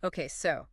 Okay, so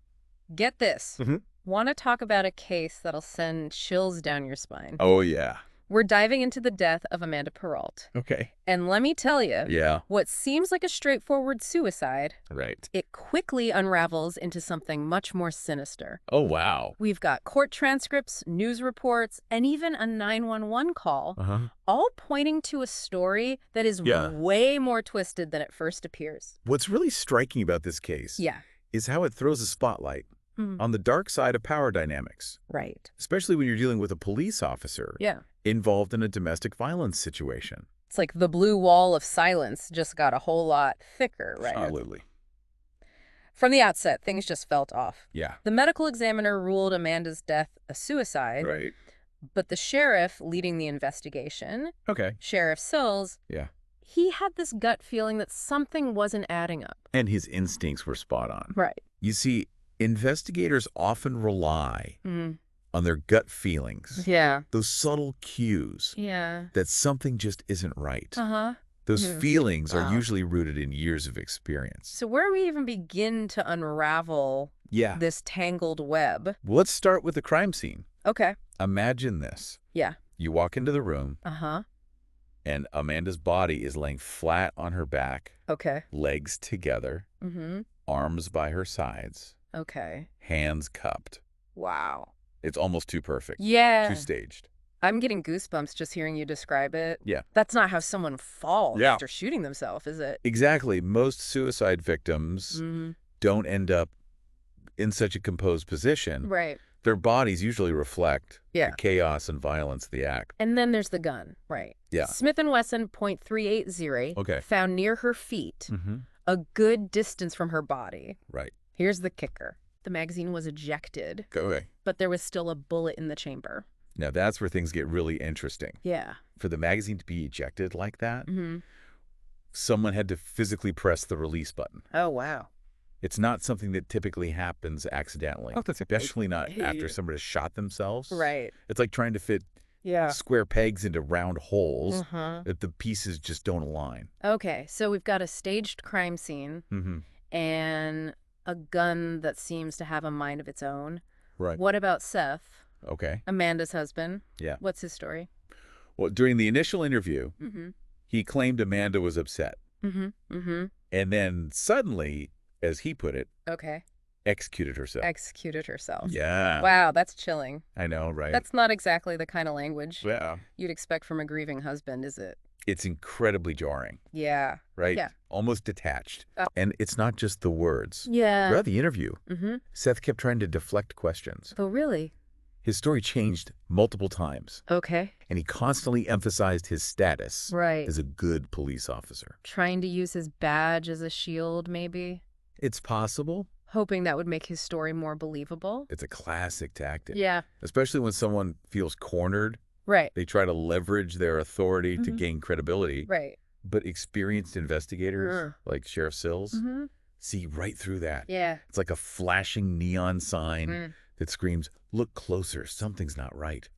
get this. Hmm. Want to talk about a case that'll send chills down your spine? Oh, yeah. We're diving into the death of Amanda Peralt. Okay. And let me tell you, Yeah. what seems like a straightforward suicide, Right. it quickly unravels into something much more sinister. Oh, wow. We've got court transcripts, news reports, and even a 911 call, Uh-huh. all pointing to a story that is Yeah. way more twisted than it first appears. What's really striking about this case Yeah. is how it throws a spotlight Hmm. on the dark side of power dynamics, Right. especially when you're dealing with a police officer Yeah. involved in a domestic violence situation. It's like the blue wall of silence just got a whole lot thicker, right? Absolutely. From the outset, things just felt off. Yeah. The medical examiner ruled Amanda's death a suicide, Right. but the sheriff leading the investigation, Okay. Sheriff Sills, Yeah. he had this gut feeling that something wasn't adding up. And his instincts were spot on. Right. You see, investigators often rely Mm. on their gut feelings, Yeah. those subtle cues Yeah. that something just isn't right. Uh-huh. Those Hmm. feelings are Wow. usually rooted in years of experience. So where do we even begin to unravel Yeah. this tangled web? Well, let's start with the crime scene. Okay. Imagine this. Yeah. You walk into the room, Uh-huh. and Amanda's body is laying flat on her back, Okay. legs together, Mm-hmm. arms by her sides, Okay. hands cupped. Wow. It's almost too perfect. Yeah. Too staged. I'm getting goosebumps just hearing you describe it. Yeah. That's not how someone falls Yeah. after shooting themselves, is it? Exactly. Most suicide victims Mm-hmm. don't end up in such a composed position. Right. Their bodies usually reflect Yeah. the chaos and violence of the act. And then there's the gun. Right. Yeah. Smith & Wesson .380 Okay. found near her feet, Mm-hmm. a good distance from her body. Right. Here's the kicker. The magazine was ejected, Okay. but there was still a bullet in the chamber. Now that's where things get really interesting. Yeah. For the magazine to be ejected like that, Mm-hmm. someone had to physically press the release button. Oh, wow. It's not something that typically happens accidentally, especially not after somebody has shot themselves. Right. It's like trying to fit Yeah. square pegs into round holes Uh-huh. if the pieces just don't align. Okay, so we've got a staged crime scene Mm-hmm. and a gun that seems to have a mind of its own. Right. What about Seth, Okay. Amanda's husband? Yeah. What's his story? Well, during the initial interview, Mm-hmm. he claimed Amanda was upset. Mm-hmm. Mm-hmm. And then suddenly, as he put it, Okay. executed herself. Executed herself. Yeah. Wow, that's chilling. I know, right? That's not exactly the kind of language Yeah. you'd expect from a grieving husband, is it? It's incredibly jarring, Yeah. right? Yeah. Almost detached. Oh. And it's not just the words. Yeah. Throughout the interview, Mm-hmm. Seth kept trying to deflect questions. Oh, really? His story changed multiple times, Okay. and he constantly emphasized his status Right. as a good police officer. Trying to use his badge as a shield, maybe? It's possible. Hoping that would make his story more believable? It's a classic tactic. Yeah. Especially when someone feels cornered, Right. they try to leverage their authority to Mhm. gain credibility. Right. But experienced investigators, like Sheriff Sills, Mm-hmm. see right through that. Yeah. It's like a flashing neon sign Mm. that screams, "Look closer, something's not right."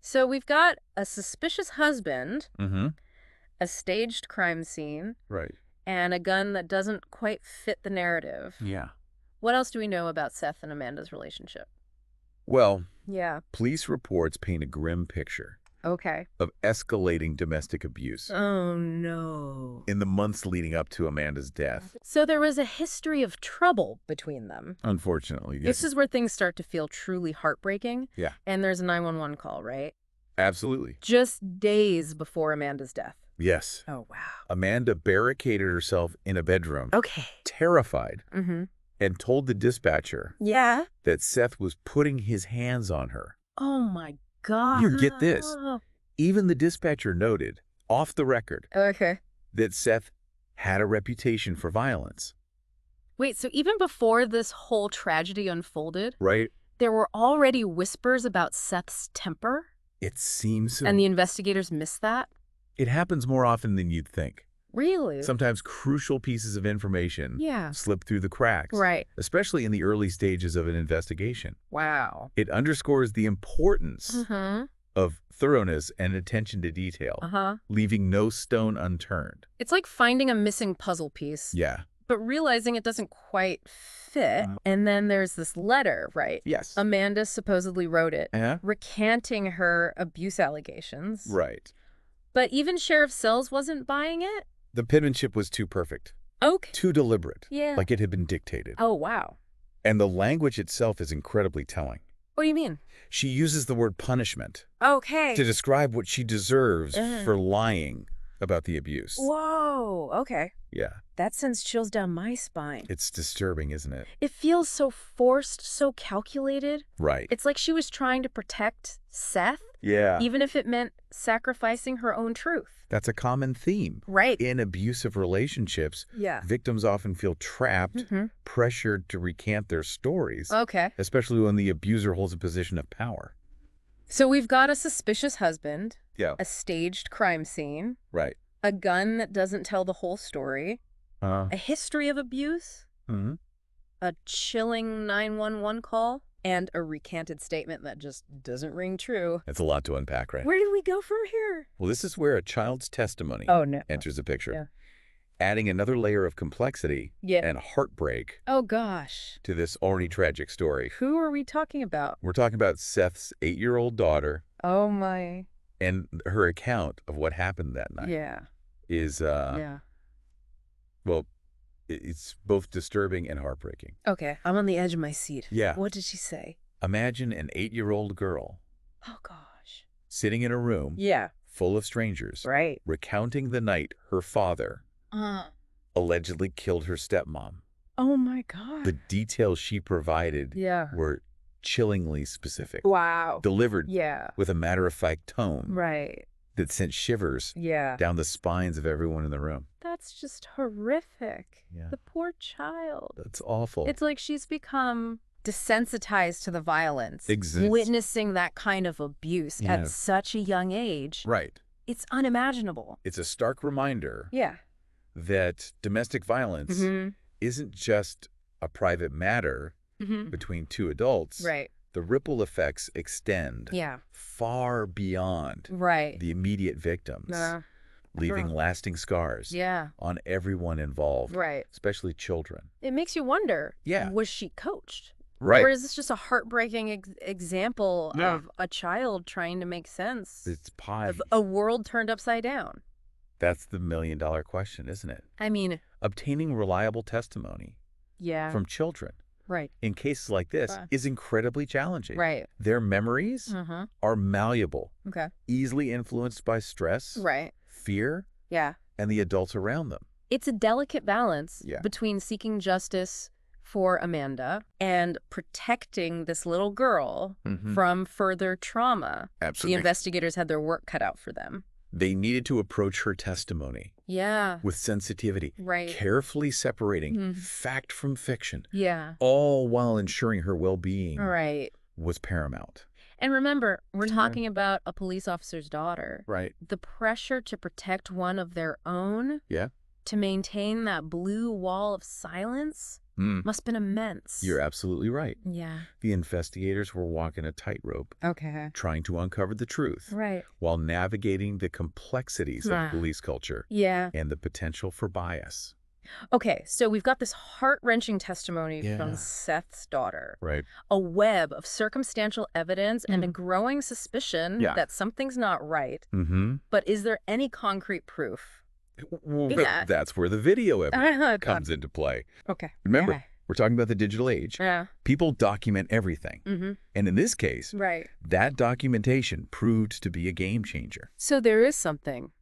So we've got a suspicious husband, Mm-hmm. a staged crime scene, Right. and a gun that doesn't quite fit the narrative. Yeah. What else do we know about Seth and Amanda's relationship? Well, Yeah. police reports paint a grim picture Okay. of escalating domestic abuse Oh, no. in the months leading up to Amanda's death. So there was a history of trouble between them. Unfortunately, yes. This is where things start to feel truly heartbreaking. Yeah. And there's a 911 call, right? Absolutely. Just days before Amanda's death. Yes. Oh, wow. Amanda barricaded herself in a bedroom, Okay. terrified, Mm-hmm. and told the dispatcher Yeah. that Seth was putting his hands on her. Oh, my God. Here, get this. Even the dispatcher noted, off the record, Okay. that Seth had a reputation for violence. Wait, so even before this whole tragedy unfolded, Right? there were already whispers about Seth's temper? It seems so. And the investigators missed that? It happens more often than you'd think. Really? Sometimes crucial pieces of information Yeah. slip through the cracks, Right. especially in the early stages of an investigation. Wow. It underscores the importance Mm-hmm. of thoroughness and attention to detail, Uh-huh. leaving no stone unturned. It's like finding a missing puzzle piece. Yeah. but realizing it doesn't quite fit. And then there's this letter, right? Yes. Amanda supposedly wrote it, Uh-huh. recanting her abuse allegations. Right. But even Sheriff Sills wasn't buying it? The penmanship was too perfect. Okay. Too deliberate. Yeah. Like it had been dictated. Oh, wow. And the language itself is incredibly telling. What do you mean? She uses the word punishment Okay. to describe what she deserves for lying about the abuse. Whoa. Okay. Yeah. That sends chills down my spine. It's disturbing, isn't it? It feels so forced, so calculated. Right. It's like she was trying to protect Seth, Yeah. even if it meant sacrificing her own truth. That's a common theme. Right. In abusive relationships, Yeah. victims often feel trapped, pressured to recant their stories, Okay. especially when the abuser holds a position of power. So we've got a suspicious husband, Yeah. a staged crime scene, Right. a gun that doesn't tell the whole story, Uh, a history of abuse, mhm. a chilling 911 call, and a recanted statement that just doesn't ring true. It's a lot to unpack, right? Where do we go from here? Well, this is where a child's testimony No. enters the picture, Yeah. adding another layer of complexity Yeah. and heartbreak Oh, gosh. to this already tragic story. Who are we talking about? We're talking about Seth's 8-year-old daughter, Oh, my. and her account of what happened that night Yeah. is, Yeah. well, it's both disturbing and heartbreaking. Okay. I'm on the edge of my seat. Yeah. What did she say? Imagine an 8-year-old girl Oh, gosh. sitting in a room Yeah. full of strangers, Right. recounting the night her father allegedly killed her stepmom. Oh, my God. The details she provided Yeah. were chillingly specific, Wow. delivered Yeah. with a matter-of-fact tone Right. that sent shivers Yeah. down the spines of everyone in the room. That's just horrific. Yeah. The poor child. That's awful. It's like she's become desensitized to the violence. Exists. Witnessing that kind of abuse Yeah. at such a young age. Right. It's unimaginable. It's a stark reminder Yeah. that domestic violence isn't just a private matter between two adults. Right. The ripple effects extend Yeah. far beyond Right. the immediate victims, leaving lasting scars Yeah. on everyone involved, Right. especially children. It makes you wonder, Yeah. was she coached? Right. Or is this just a heartbreaking example Yeah. of a child trying to make sense It's pie. of a world turned upside down? That's the million-dollar question, isn't it? I mean, Obtaining reliable testimony yeah. from children Right. in cases like this is incredibly challenging. Right. Their memories are malleable, Okay. easily influenced by stress, Right. fear, Yeah. and the adults around them. It's a delicate balance Yeah. between seeking justice for Amanda and protecting this little girl from further trauma. Absolutely. The investigators had their work cut out for them. They needed to approach her testimony Yeah. with sensitivity, Right. carefully separating fact from fiction, Yeah. all while ensuring her well-being Right. was paramount. And remember, we're talking about a police officer's daughter. Right. The pressure to protect one of their own, Yeah. to maintain that blue wall of silence, must have been immense. You're absolutely right. Yeah. The investigators were walking a tightrope, Okay. trying to uncover the truth, Right. while navigating the complexities of police culture Yeah. and the potential for bias. Okay, so we've got this heart-wrenching testimony Yeah. from Seth's daughter. Right. A web of circumstantial evidence and a growing suspicion Yeah. that something's not right. Mm-hmm. But is there any concrete proof? Well, Yeah. that's where the video evidence comes into play. Okay. Remember, Yeah. we're talking about the digital age. Yeah. People document everything. And in this case, Right. that documentation proved to be a game changer. So there is something.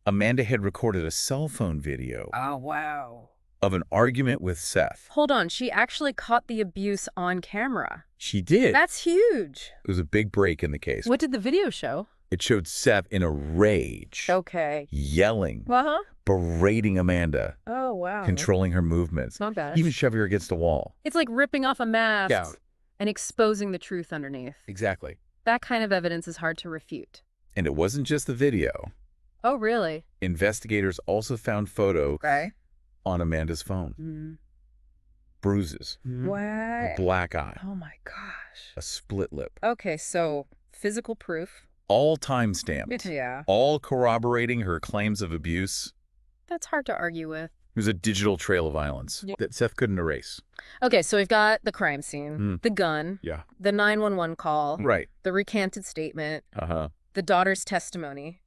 Amanda had recorded a cell phone video Oh, wow. of an argument with Seth. Hold on. She actually caught the abuse on camera. She did. That's huge. It was a big break in the case. What did the video show? It showed Seth in a rage, Okay. yelling, Uh-huh. berating Amanda, Oh, wow. controlling her movements, Not bad. even shoving her against the wall. It's like ripping off a mask Yeah. and exposing the truth underneath. Exactly. That kind of evidence is hard to refute. And it wasn't just the video. Oh, really? Investigators also found photos Okay. on Amanda's phone. Bruises, a What? black eye, Oh, my gosh. a split lip, Okay, so physical proof. all time-stamped, Yeah. all corroborating her claims of abuse. That's hard to argue with. was a digital trail of violence that Seth couldn't erase. Okay, so we've got the crime scene, the gun, the 911 call, the recanted statement, the daughter's testimony.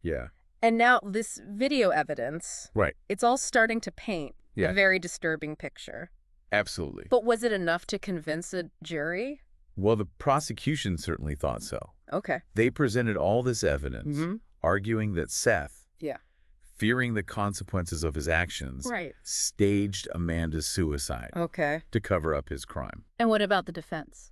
And now this video evidence, it's all starting to paint a very disturbing picture. Absolutely. But was it enough to convince a jury? Well, the prosecution certainly thought so. Okay. They presented all this evidence, arguing that Seth, fearing the consequences of his actions, staged Amanda's suicide to cover up his crime. And what about the defense?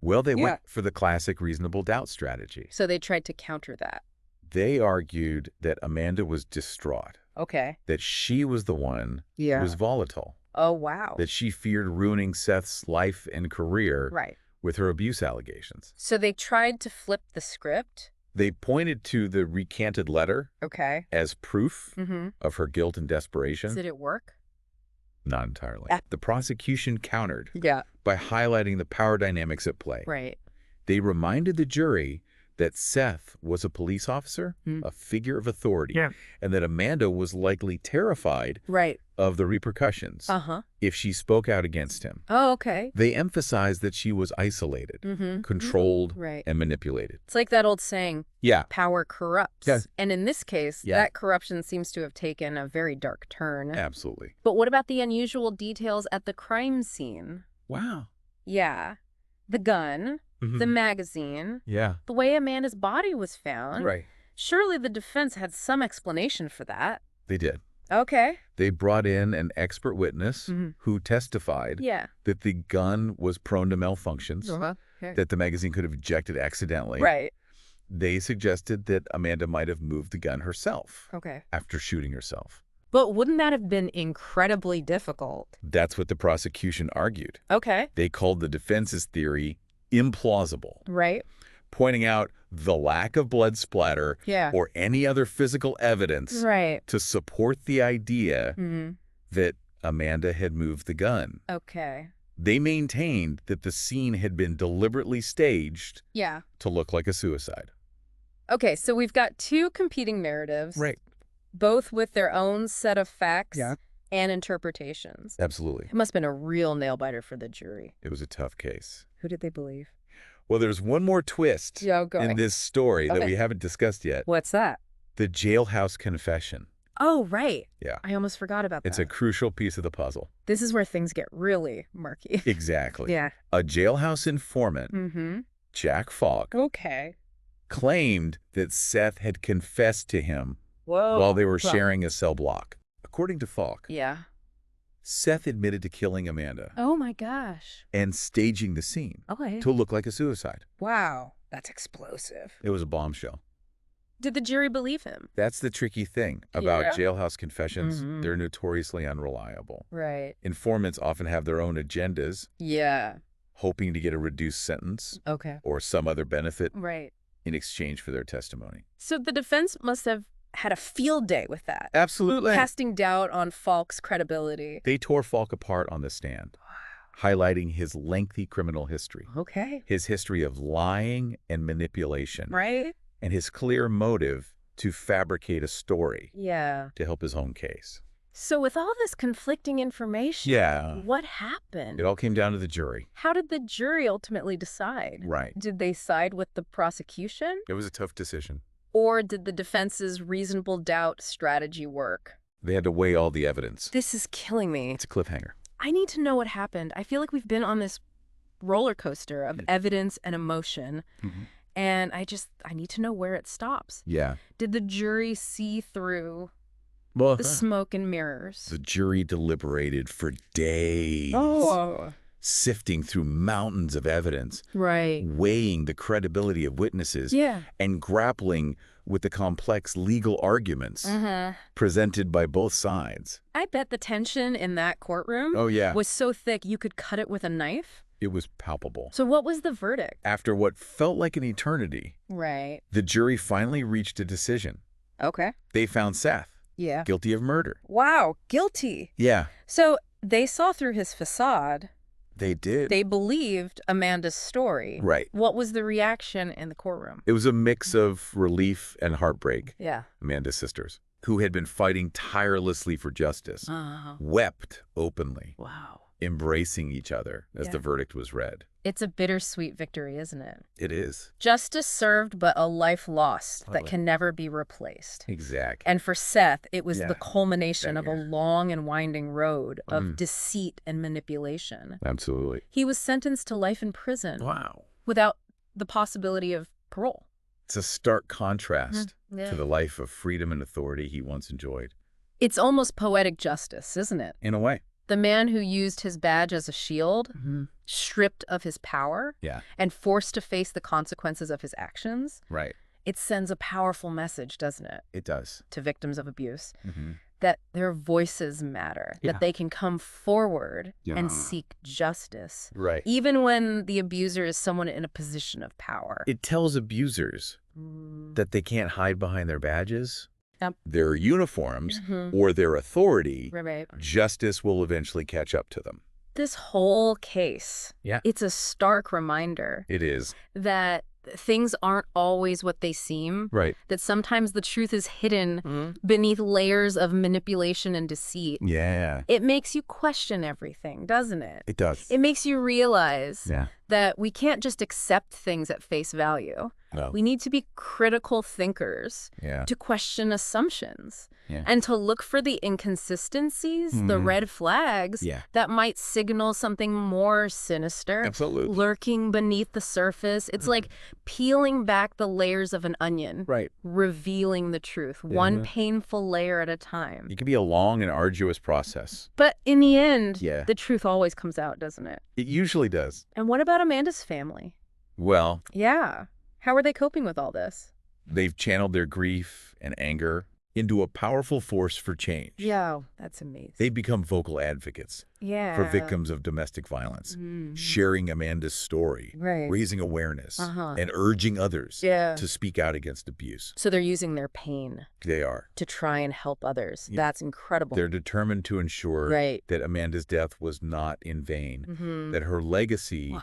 Well, they went for the classic reasonable doubt strategy. So they tried to counter that. They argued that Amanda was distraught. That she was the one who was volatile. Oh, wow. That she feared ruining Seth's life and career with her abuse allegations. So they tried to flip the script? They pointed to the recanted letter as proof of her guilt and desperation. Did it work? Not entirely. The prosecution countered by highlighting the power dynamics at play. They reminded the jury that Seth was a police officer, a figure of authority, and that Amanda was likely terrified of the repercussions if she spoke out against him. They emphasized that she was isolated, controlled, and manipulated. It's like that old saying, power corrupts. And in this case, that corruption seems to have taken a very dark turn. Absolutely. But what about the unusual details at the crime scene? Wow. Yeah. The gun. The magazine, the way Amanda's body was found. Surely the defense had some explanation for that. They did. They brought in an expert witness who testified that the gun was prone to malfunctions, that the magazine could have ejected accidentally. They suggested that Amanda might have moved the gun herself after shooting herself. But wouldn't that have been incredibly difficult? That's what the prosecution argued. They called the defense's theory implausible. Pointing out the lack of blood splatter or any other physical evidence to support the idea that Amanda had moved the gun. They maintained that the scene had been deliberately staged to look like a suicide. So we've got two competing narratives. Both with their own set of facts and interpretations. Absolutely. It must have been a real nail-biter for the jury. It was a tough case. Who did they believe? Well, there's one more twist in this story that we haven't discussed yet. What's that? The jailhouse confession. Oh, right. I almost forgot about that. It's a crucial piece of the puzzle. This is where things get really murky. Exactly. A jailhouse informant, Jack Falk, claimed that Seth had confessed to him while they were sharing a cell block. According to Falk, Seth admitted to killing Amanda. Oh, my gosh. And staging the scene to look like a suicide. Wow. That's explosive. It was a bombshell. Did the jury believe him? That's the tricky thing about jailhouse confessions. They're notoriously unreliable. Informants often have their own agendas. Hoping to get a reduced sentence. Or some other benefit. In exchange for their testimony. So the defense must have had a field day with that. Absolutely. Casting doubt on Falk's credibility. They tore Falk apart on the stand, highlighting his lengthy criminal history. His history of lying and manipulation. And his clear motive to fabricate a story. To help his own case. So with all this conflicting information, what happened? It all came down to the jury. How did the jury ultimately decide? Did they side with the prosecution? It was a tough decision. Or did the defense's reasonable doubt strategy work? They had to weigh all the evidence. This is killing me. It's a cliffhanger. I need to know what happened. I feel like we've been on this roller coaster of evidence and emotion. And I need to know where it stops. Did the jury see through the smoke and mirrors? The jury deliberated for days. Sifting through mountains of evidence, weighing the credibility of witnesses, and grappling with the complex legal arguments presented by both sides. I bet the tension in that courtroom was so thick you could cut it with a knife. It was palpable. So what was the verdict? After what felt like an eternity, the jury finally reached a decision. They found Seth guilty of murder. Wow, guilty. So they saw through his facade. They did. They believed Amanda's story. What was the reaction in the courtroom? It was a mix of relief and heartbreak. Yeah. Amanda's sisters. who had been fighting tirelessly for justice, wept openly. Wow. Embracing each other as the verdict was read. It's a bittersweet victory, isn't it? It is. Justice served, but a life lost that can never be replaced. Exactly. And for Seth, it was the culmination of a long and winding road of deceit and manipulation. Absolutely. He was sentenced to life in prison. Wow. Without the possibility of parole. It's a stark contrast to the life of freedom and authority he once enjoyed. It's almost poetic justice, isn't it? In a way. The man who used his badge as a shield, stripped of his power, and forced to face the consequences of his actions. Right. It sends a powerful message, doesn't it? It does. To victims of abuse. That their voices matter, that they can come forward and seek justice. Right. Even when the abuser is someone in a position of power. It tells abusers that they can't hide behind their badges, their uniforms, or their authority. Justice will eventually catch up to them. This whole case, it's a stark reminder. It is. That things aren't always what they seem. Right. That sometimes the truth is hidden beneath layers of manipulation and deceit. Yeah. It makes you question everything, doesn't it? It does. It makes you realize that we can't just accept things at face value. No. We need to be critical thinkers to question assumptions and to look for the inconsistencies, the red flags that might signal something more sinister. Absolutely. Lurking beneath the surface. It's like peeling back the layers of an onion, revealing the truth, one painful layer at a time. It can be a long and arduous process. But in the end, the truth always comes out, doesn't it? It usually does. And what about Amanda's family? Well. Yeah. How are they coping with all this? They've channeled their grief and anger into a powerful force for change. Yeah, that's amazing. They've become vocal advocates for victims of domestic violence, sharing Amanda's story, raising awareness, and urging others to speak out against abuse. So they're using their pain. They are. To try and help others. That's incredible. They're determined to ensure that Amanda's death was not in vain, that her legacy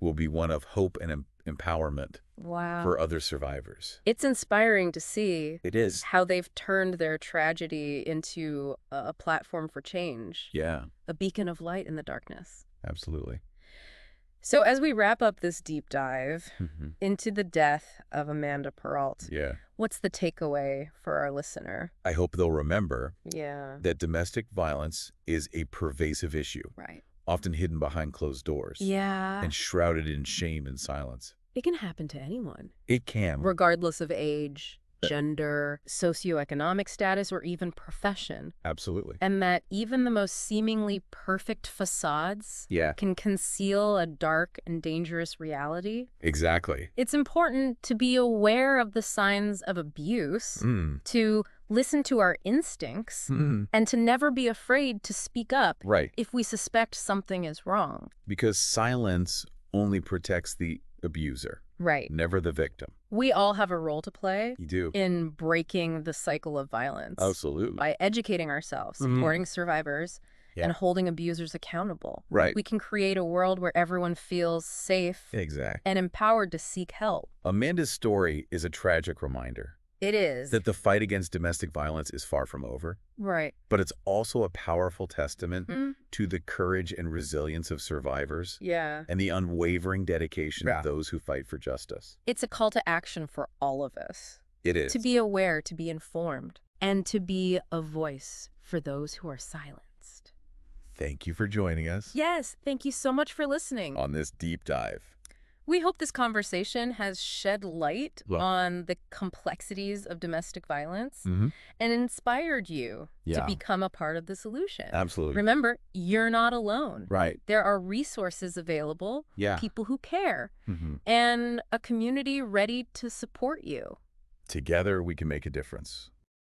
will be one of hope and empowerment for other survivors. It's inspiring to see how they've turned their tragedy into a platform for change. Yeah. A beacon of light in the darkness. Absolutely. So as we wrap up this deep dive into the death of Amanda Peralt, what's the takeaway for our listener? I hope they'll remember that domestic violence is a pervasive issue. Right. Often hidden behind closed doors. And shrouded in shame and silence. It can happen to anyone. It can. Regardless of age, gender, socioeconomic status, or even profession. Absolutely. And that even the most seemingly perfect facades can conceal a dark and dangerous reality. Exactly. It's important to be aware of the signs of abuse, to listen to our instincts, and to never be afraid to speak up if we suspect something is wrong. Because silence only protects the abuser. Never the victim. We all have a role to play in breaking the cycle of violence. Absolutely. By educating ourselves, supporting survivors, and holding abusers accountable. We can create a world where everyone feels safe and empowered to seek help. Amanda's story is a tragic reminder. It is. That the fight against domestic violence is far from over. But it's also a powerful testament to the courage and resilience of survivors. And the unwavering dedication of those who fight for justice. It's a call to action for all of us. It is. To be aware, to be informed, and to be a voice for those who are silenced. Thank you for joining us. Yes, thank you so much for listening. On this deep dive. We hope this conversation has shed light on the complexities of domestic violence and inspired you to become a part of the solution. Absolutely. Remember, you're not alone. There are resources available, people who care, and a community ready to support you. Together, we can make a difference.